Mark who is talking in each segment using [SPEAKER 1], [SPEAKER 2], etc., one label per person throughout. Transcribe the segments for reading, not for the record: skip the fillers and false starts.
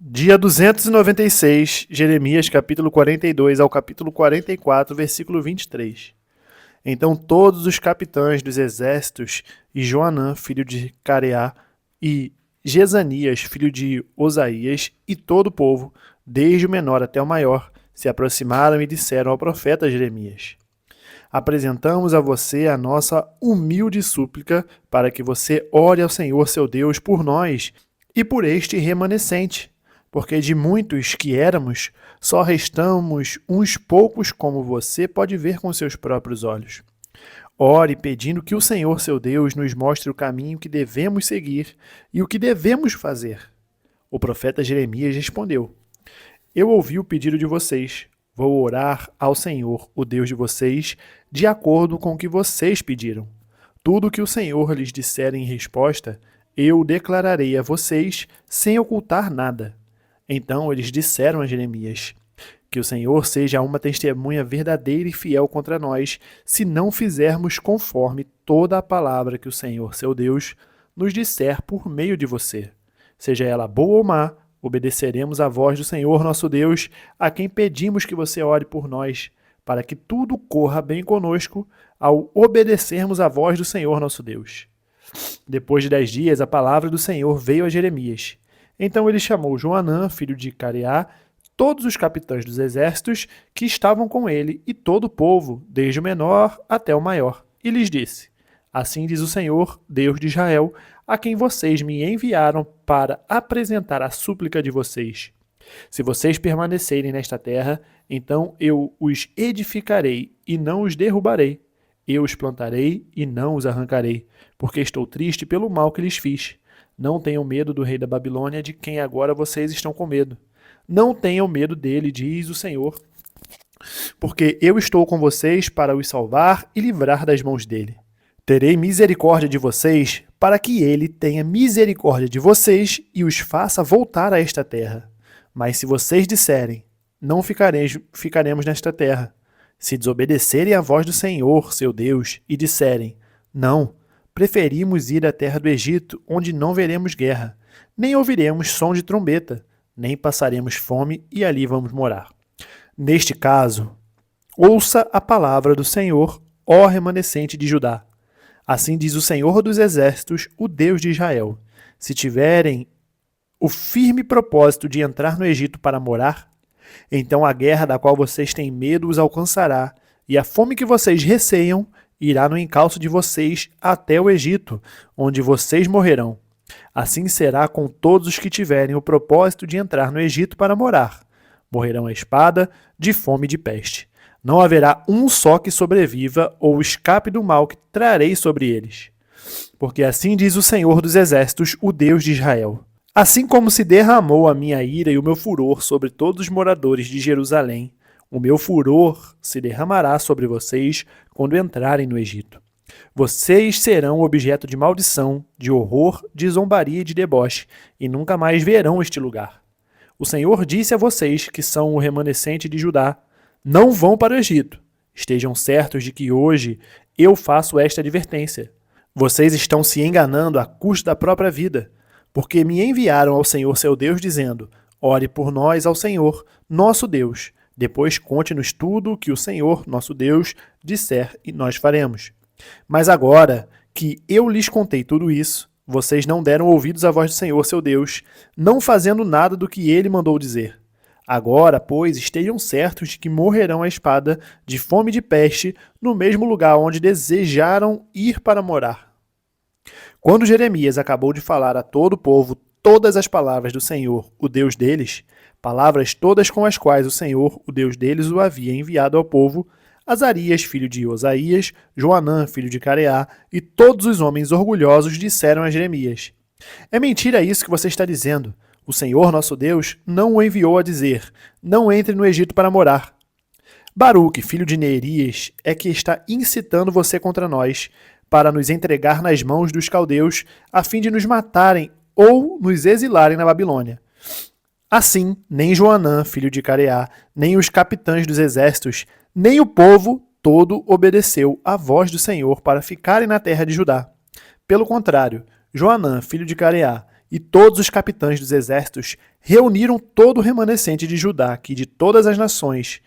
[SPEAKER 1] Dia 296, Jeremias, capítulo 42 ao capítulo 44, versículo 23. Então todos os capitães dos exércitos, e Joanã, filho de Careá, e Jezanias, filho de Osaías, e todo o povo, desde o menor até o maior, se aproximaram e disseram ao profeta Jeremias: Apresentamos a você a nossa humilde súplica para que você ore ao Senhor seu Deus por nós e por este remanescente, porque de muitos que éramos, só restamos uns poucos, como você pode ver com seus próprios olhos. Ore pedindo que o Senhor seu Deus nos mostre o caminho que devemos seguir e o que devemos fazer. O profeta Jeremias respondeu: Eu ouvi o pedido de vocês. Vou orar ao Senhor, o Deus de vocês, de acordo com o que vocês pediram. Tudo o que o Senhor lhes disser em resposta, eu declararei a vocês, sem ocultar nada. Então eles disseram a Jeremias: Que o Senhor seja uma testemunha verdadeira e fiel contra nós, se não fizermos conforme toda a palavra que o Senhor, seu Deus, nos disser por meio de você. Seja ela boa ou má, obedeceremos à voz do Senhor nosso Deus, a quem pedimos que você ore por nós, para que tudo corra bem conosco ao obedecermos à voz do Senhor nosso Deus. Depois de 10 dias, a palavra do Senhor veio a Jeremias. Então ele chamou Joanã, filho de Careá, todos os capitães dos exércitos que estavam com ele e todo o povo, desde o menor até o maior, e lhes disse: Assim diz o Senhor, Deus de Israel, a quem vocês me enviaram para apresentar a súplica de vocês. Se vocês permanecerem nesta terra, então eu os edificarei e não os derrubarei. Eu os plantarei e não os arrancarei, porque estou triste pelo mal que lhes fiz. Não tenham medo do rei da Babilônia, de quem agora vocês estão com medo. Não tenham medo dele, diz o Senhor, porque eu estou com vocês para os salvar e livrar das mãos dele. Terei misericórdia de vocês, para que ele tenha misericórdia de vocês e os faça voltar a esta terra. Mas se vocês disserem, não ficaremos nesta terra, se desobedecerem à voz do Senhor, seu Deus, e disserem, não, preferimos ir à terra do Egito, onde não veremos guerra, nem ouviremos som de trombeta, nem passaremos fome e ali vamos morar. Neste caso, ouça a palavra do Senhor, ó remanescente de Judá. Assim diz o Senhor dos Exércitos, o Deus de Israel. Se tiverem o firme propósito de entrar no Egito para morar, então a guerra da qual vocês têm medo os alcançará, e a fome que vocês receiam irá no encalço de vocês até o Egito, onde vocês morrerão. Assim será com todos os que tiverem o propósito de entrar no Egito para morar. Morrerão à espada, de fome e de peste. Não haverá um só que sobreviva ou escape do mal que trarei sobre eles. Porque assim diz o Senhor dos Exércitos, o Deus de Israel. Assim como se derramou a minha ira e o meu furor sobre todos os moradores de Jerusalém, o meu furor se derramará sobre vocês quando entrarem no Egito. Vocês serão objeto de maldição, de horror, de zombaria e de deboche, e nunca mais verão este lugar. O Senhor disse a vocês, que são o remanescente de Judá, não vão para o Egito. Estejam certos de que hoje eu faço esta advertência. Vocês estão se enganando à custa da própria vida, porque me enviaram ao Senhor seu Deus, dizendo, ore por nós ao Senhor, nosso Deus. Depois conte-nos tudo o que o Senhor, nosso Deus, disser e nós faremos. Mas agora que eu lhes contei tudo isso, vocês não deram ouvidos à voz do Senhor, seu Deus, não fazendo nada do que ele mandou dizer. Agora, pois, estejam certos de que morrerão à espada, de fome e de peste, no mesmo lugar onde desejaram ir para morar. Quando Jeremias acabou de falar a todo o povo todas as palavras do Senhor, o Deus deles, palavras todas com as quais o Senhor, o Deus deles, o havia enviado ao povo, Azarias, filho de Osaías, Joanã, filho de Careá, e todos os homens orgulhosos disseram a Jeremias: É mentira isso que você está dizendo. O Senhor, nosso Deus, não o enviou a dizer, não entre no Egito para morar. Baruque, filho de Neerias, é que está incitando você contra nós, para nos entregar nas mãos dos caldeus, a fim de nos matarem ou nos exilarem na Babilônia. Assim, nem Joanã, filho de Careá, nem os capitães dos exércitos, nem o povo todo obedeceu à voz do Senhor para ficarem na terra de Judá. Pelo contrário, Joanã, filho de Careá, e todos os capitães dos exércitos reuniram todo o remanescente de Judá, que de todas as nações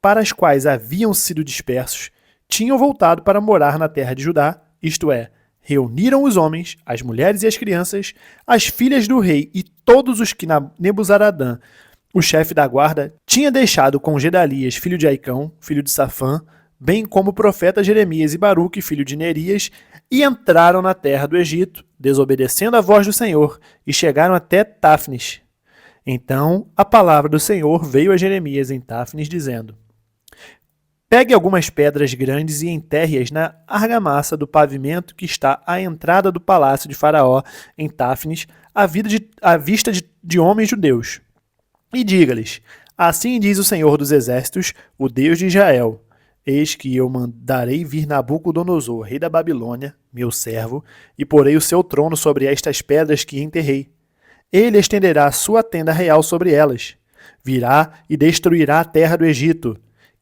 [SPEAKER 1] para as quais haviam sido dispersos, tinham voltado para morar na terra de Judá, isto é, reuniram os homens, as mulheres e as crianças, as filhas do rei e todos os que Nebuzaradã, o chefe da guarda, tinha deixado com Gedalias, filho de Aicão, filho de Safã, bem como o profeta Jeremias e Baruque, filho de Nerias, e entraram na terra do Egito, desobedecendo a voz do Senhor, e chegaram até Táfnis. Então a palavra do Senhor veio a Jeremias em Táfnis, dizendo: Pegue algumas pedras grandes e enterre-as na argamassa do pavimento que está à entrada do palácio de Faraó, em Táfnis, à vista de homens judeus. E diga-lhes: Assim diz o Senhor dos Exércitos, o Deus de Israel: Eis que eu mandarei vir Nabucodonosor, rei da Babilônia, meu servo, e porei o seu trono sobre estas pedras que enterrei. Ele estenderá a sua tenda real sobre elas. Virá e destruirá a terra do Egito.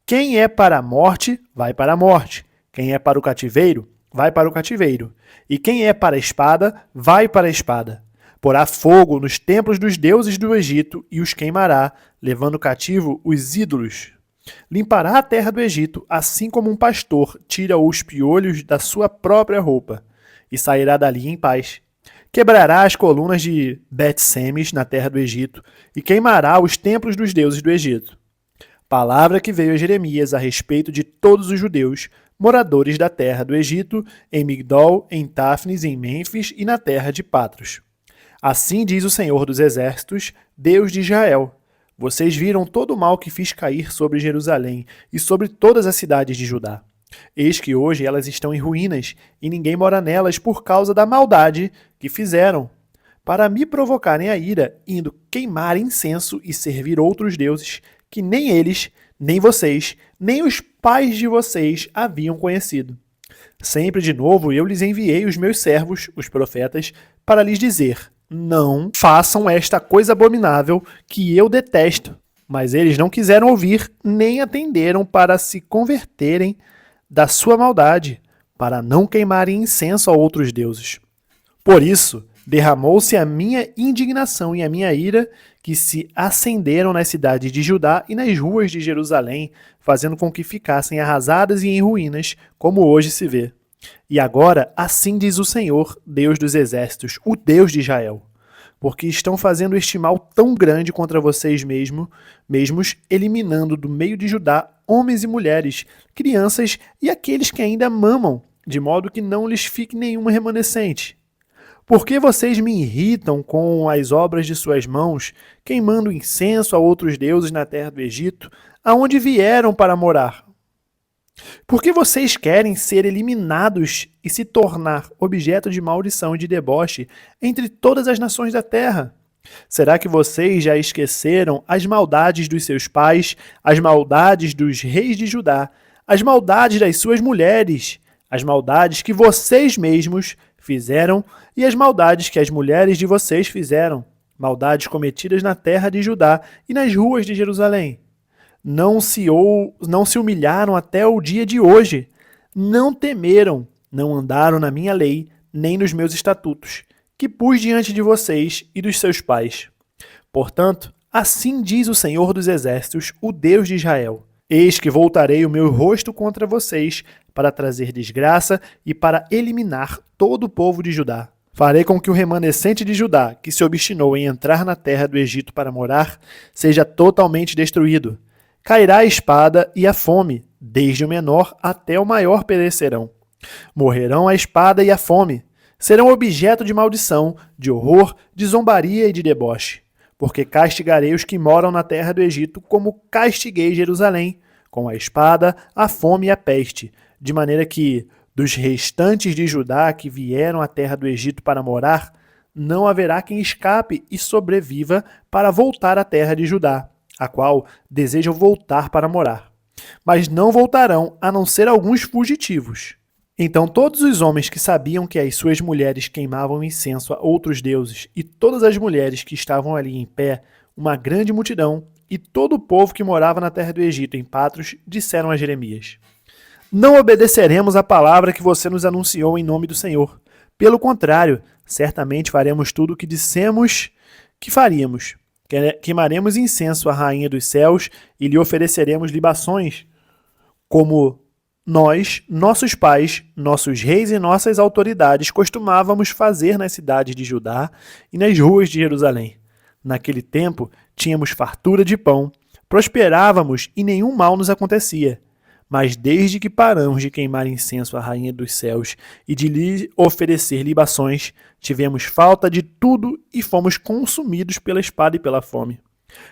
[SPEAKER 1] Quem é para a morte, vai para a morte. Quem é para o cativeiro, vai para o cativeiro. E quem é para a espada, vai para a espada. Porá fogo nos templos dos deuses do Egito e os queimará, levando cativo os ídolos. Limpará a terra do Egito, assim como um pastor tira os piolhos da sua própria roupa, e sairá dali em paz. Quebrará as colunas de Bet-Semes na terra do Egito, e queimará os templos dos deuses do Egito. Palavra que veio a Jeremias a respeito de todos os judeus, moradores da terra do Egito, em Migdol, em Táfnis, em Mênfis e na terra de Patros. Assim diz o Senhor dos Exércitos, Deus de Israel: Vocês viram todo o mal que fiz cair sobre Jerusalém e sobre todas as cidades de Judá. Eis que hoje elas estão em ruínas, e ninguém mora nelas por causa da maldade que fizeram, para me provocarem a ira, indo queimar incenso e servir outros deuses, que nem eles, nem vocês, nem os pais de vocês haviam conhecido. Sempre de novo eu lhes enviei os meus servos, os profetas, para lhes dizer: Não façam esta coisa abominável que eu detesto. Mas eles não quiseram ouvir, nem atenderam para se converterem da sua maldade, para não queimarem incenso a outros deuses. Por isso, derramou-se a minha indignação e a minha ira, que se acenderam nas cidades de Judá e nas ruas de Jerusalém, fazendo com que ficassem arrasadas e em ruínas, como hoje se vê. E agora, assim diz o Senhor, Deus dos Exércitos, o Deus de Israel: Porque estão fazendo este mal tão grande contra vocês mesmos, eliminando do meio de Judá homens e mulheres, crianças e aqueles que ainda mamam, de modo que não lhes fique nenhuma remanescente. Por que vocês me irritam com as obras de suas mãos, queimando incenso a outros deuses na terra do Egito, aonde vieram para morar? Por que vocês querem ser eliminados e se tornar objeto de maldição e de deboche entre todas as nações da terra? Será que vocês já esqueceram as maldades dos seus pais, as maldades dos reis de Judá, as maldades das suas mulheres, as maldades que vocês mesmos fizeram e as maldades que as mulheres de vocês fizeram, maldades cometidas na terra de Judá e nas ruas de Jerusalém? Não se humilharam até o dia de hoje, não temeram, não andaram na minha lei, nem nos meus estatutos, que pus diante de vocês e dos seus pais. Portanto, assim diz o Senhor dos Exércitos, o Deus de Israel: Eis que voltarei o meu rosto contra vocês, para trazer desgraça e para eliminar todo o povo de Judá. Farei com que o remanescente de Judá, que se obstinou em entrar na terra do Egito para morar, seja totalmente destruído. Cairá a espada e a fome, desde o menor até o maior perecerão. Morrerão a espada e a fome. Serão objeto de maldição, de horror, de zombaria e de deboche. Porque castigarei os que moram na terra do Egito como castiguei Jerusalém, com a espada, a fome e a peste, de maneira que, dos restantes de Judá que vieram à terra do Egito para morar, não haverá quem escape e sobreviva para voltar à terra de Judá, a qual desejam voltar para morar. Mas não voltarão a não ser alguns fugitivos. Então todos os homens que sabiam que as suas mulheres queimavam incenso a outros deuses, e todas as mulheres que estavam ali em pé, uma grande multidão, e todo o povo que morava na terra do Egito, em Patros, disseram a Jeremias: Não obedeceremos à palavra que você nos anunciou em nome do Senhor. Pelo contrário, certamente faremos tudo o que dissemos que faríamos. Queimaremos incenso à rainha dos céus e lhe ofereceremos libações, como nós, nossos pais, nossos reis e nossas autoridades costumávamos fazer nas cidades de Judá e nas ruas de Jerusalém. Naquele tempo, tínhamos fartura de pão, prosperávamos e nenhum mal nos acontecia. Mas desde que paramos de queimar incenso à rainha dos céus e de lhe oferecer libações, tivemos falta de tudo e fomos consumidos pela espada e pela fome.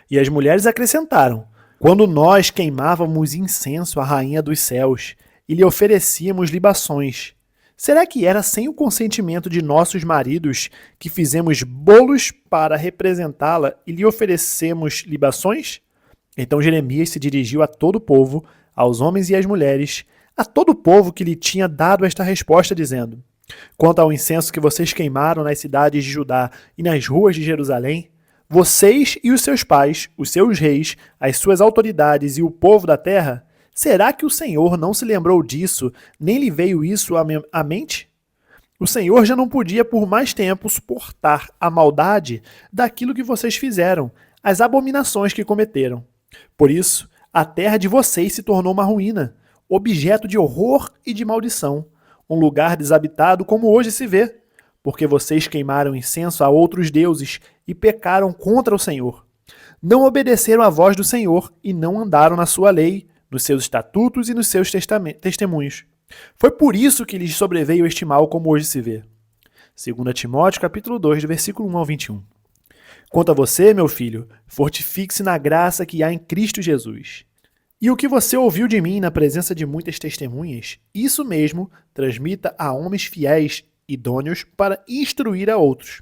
[SPEAKER 1] E as mulheres acrescentaram: quando nós queimávamos incenso à rainha dos céus e lhe oferecíamos libações, será que era sem o consentimento de nossos maridos que fizemos bolos para representá-la e lhe oferecemos libações? Então Jeremias se dirigiu a todo o povo, aos homens e às mulheres, a todo o povo que lhe tinha dado esta resposta, dizendo: quanto ao incenso que vocês queimaram nas cidades de Judá e nas ruas de Jerusalém, vocês e os seus pais, os seus reis, as suas autoridades e o povo da terra, será que o Senhor não se lembrou disso, nem lhe veio isso à mente? O Senhor já não podia por mais tempo suportar a maldade daquilo que vocês fizeram, as abominações que cometeram. Por isso, a terra de vocês se tornou uma ruína, objeto de horror e de maldição, um lugar desabitado como hoje se vê, porque vocês queimaram incenso a outros deuses e pecaram contra o Senhor. Não obedeceram à voz do Senhor e não andaram na sua lei, nos seus estatutos e nos seus testemunhos. Foi por isso que lhes sobreveio este mal como hoje se vê. 2 Timóteo, capítulo 2, do versículo 1 ao 21. Quanto a você, meu filho, fortifique-se na graça que há em Cristo Jesus. E o que você ouviu de mim na presença de muitas testemunhas, isso mesmo transmita a homens fiéis, idôneos, para instruir a outros.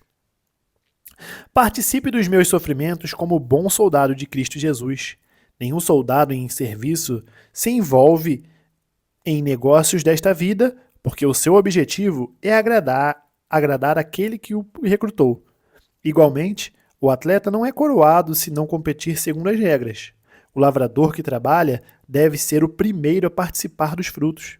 [SPEAKER 1] Participe dos meus sofrimentos como bom soldado de Cristo Jesus. Nenhum soldado em serviço se envolve em negócios desta vida, porque o seu objetivo é agradar aquele que o recrutou. Igualmente, o atleta não é coroado se não competir segundo as regras. O lavrador que trabalha deve ser o primeiro a participar dos frutos.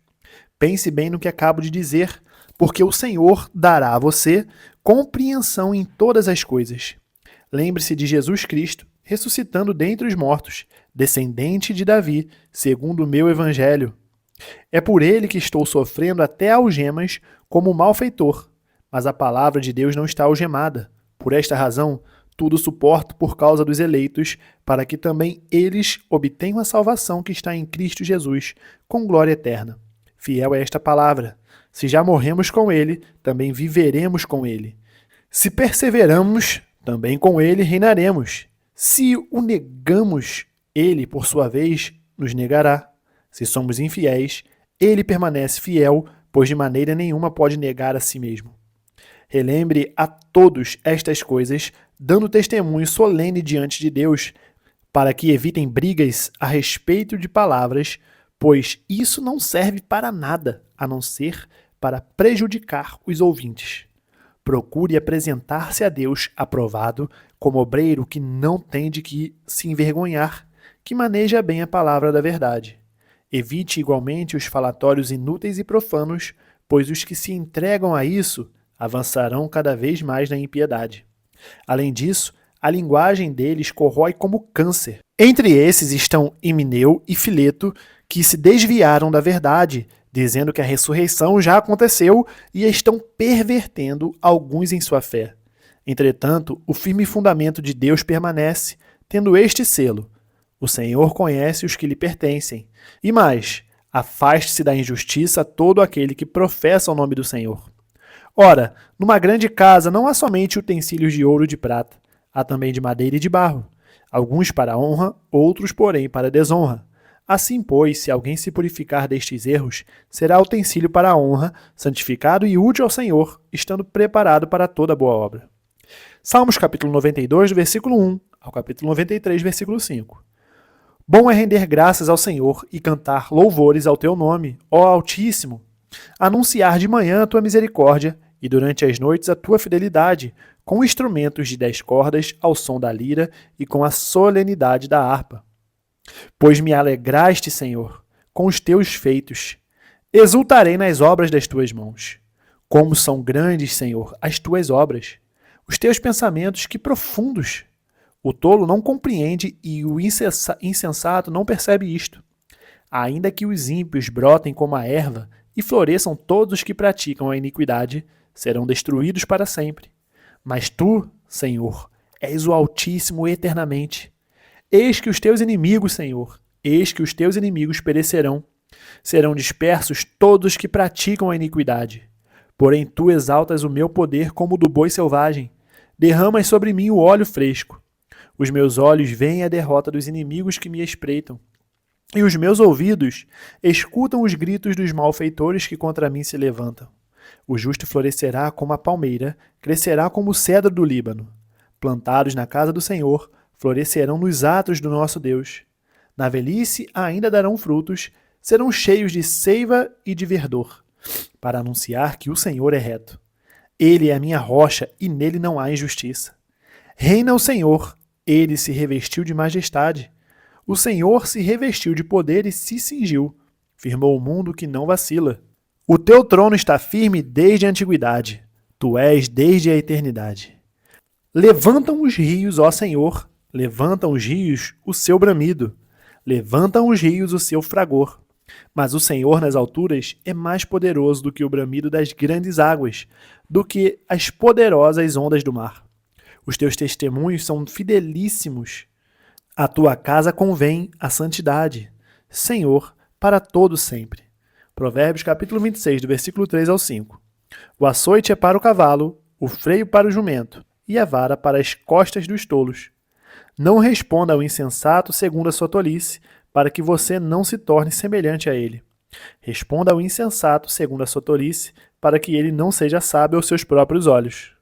[SPEAKER 1] Pense bem no que acabo de dizer, porque o Senhor dará a você compreensão em todas as coisas. Lembre-se de Jesus Cristo, ressuscitando dentre os mortos, descendente de Davi, segundo o meu evangelho. É por ele que estou sofrendo até algemas como malfeitor, mas a palavra de Deus não está algemada. Por esta razão, tudo suporto por causa dos eleitos, para que também eles obtenham a salvação que está em Cristo Jesus, com glória eterna. Fiel é esta palavra. Se já morremos com ele, também viveremos com ele. Se perseveramos, também com ele reinaremos. Se o negamos, ele, por sua vez, nos negará. Se somos infiéis, ele permanece fiel, pois de maneira nenhuma pode negar a si mesmo. Relembre a todos estas coisas, dando testemunho solene diante de Deus, para que evitem brigas a respeito de palavras, pois isso não serve para nada, a não ser para prejudicar os ouvintes. Procure apresentar-se a Deus aprovado, como obreiro que não tem de que se envergonhar, que maneja bem a palavra da verdade. Evite igualmente os falatórios inúteis e profanos, pois os que se entregam a isso avançarão cada vez mais na impiedade. Além disso, a linguagem deles corrói como câncer. Entre esses estão Himeneu e Fileto, que se desviaram da verdade, dizendo que a ressurreição já aconteceu e estão pervertendo alguns em sua fé. Entretanto, o firme fundamento de Deus permanece, tendo este selo: o Senhor conhece os que lhe pertencem. E mais, afaste-se da injustiça todo aquele que professa o nome do Senhor. Ora, numa grande casa não há somente utensílios de ouro e de prata, há também de madeira e de barro, alguns para honra, outros, porém, para desonra. Assim, pois, se alguém se purificar destes erros, será utensílio para a honra, santificado e útil ao Senhor, estando preparado para toda boa obra. Salmos capítulo 92, versículo 1 ao capítulo 93, versículo 5. Bom é render graças ao Senhor e cantar louvores ao teu nome, ó Altíssimo. Anunciar de manhã a tua misericórdia e durante as noites a tua fidelidade, com instrumentos de 10 cordas ao som da lira e com a solenidade da harpa. Pois me alegraste, Senhor, com os teus feitos. Exultarei nas obras das tuas mãos. Como são grandes, Senhor, as tuas obras, os teus pensamentos, que profundos! O tolo não compreende e o insensato não percebe isto. Ainda que os ímpios brotem como a erva e floresçam todos os que praticam a iniquidade, serão destruídos para sempre. Mas tu, Senhor, és o Altíssimo eternamente. Eis que os teus inimigos, Senhor, eis que os teus inimigos perecerão. Serão dispersos todos os que praticam a iniquidade. Porém tu exaltas o meu poder como o do boi selvagem. Derramas sobre mim o óleo fresco. Os meus olhos veem a derrota dos inimigos que me espreitam. E os meus ouvidos escutam os gritos dos malfeitores que contra mim se levantam. O justo florescerá como a palmeira, crescerá como o cedro do Líbano. Plantados na casa do Senhor, florescerão nos atos do nosso Deus. Na velhice ainda darão frutos, serão cheios de seiva e de verdor, para anunciar que o Senhor é reto. Ele é a minha rocha e nele não há injustiça. Reina o Senhor, ele se revestiu de majestade. O Senhor se revestiu de poder e se cingiu. Firmou o mundo que não vacila. O teu trono está firme desde a antiguidade. Tu és desde a eternidade. Levantam os rios, ó Senhor. Levantam os rios o seu bramido. Levantam os rios o seu fragor. Mas o Senhor nas alturas é mais poderoso do que o bramido das grandes águas, do que as poderosas ondas do mar. Os teus testemunhos são fidelíssimos. A tua casa convém a santidade, Senhor, para todo sempre. Provérbios capítulo 26, do versículo 3 ao 5. O açoite é para o cavalo, o freio para o jumento, e a vara para as costas dos tolos. Não responda ao insensato segundo a sua tolice, para que você não se torne semelhante a ele. Responda ao insensato segundo a sua tolice, para que ele não seja sábio aos seus próprios olhos.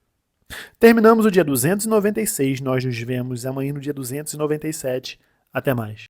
[SPEAKER 1] Terminamos o dia 296, nós nos vemos amanhã no dia 297. Até mais.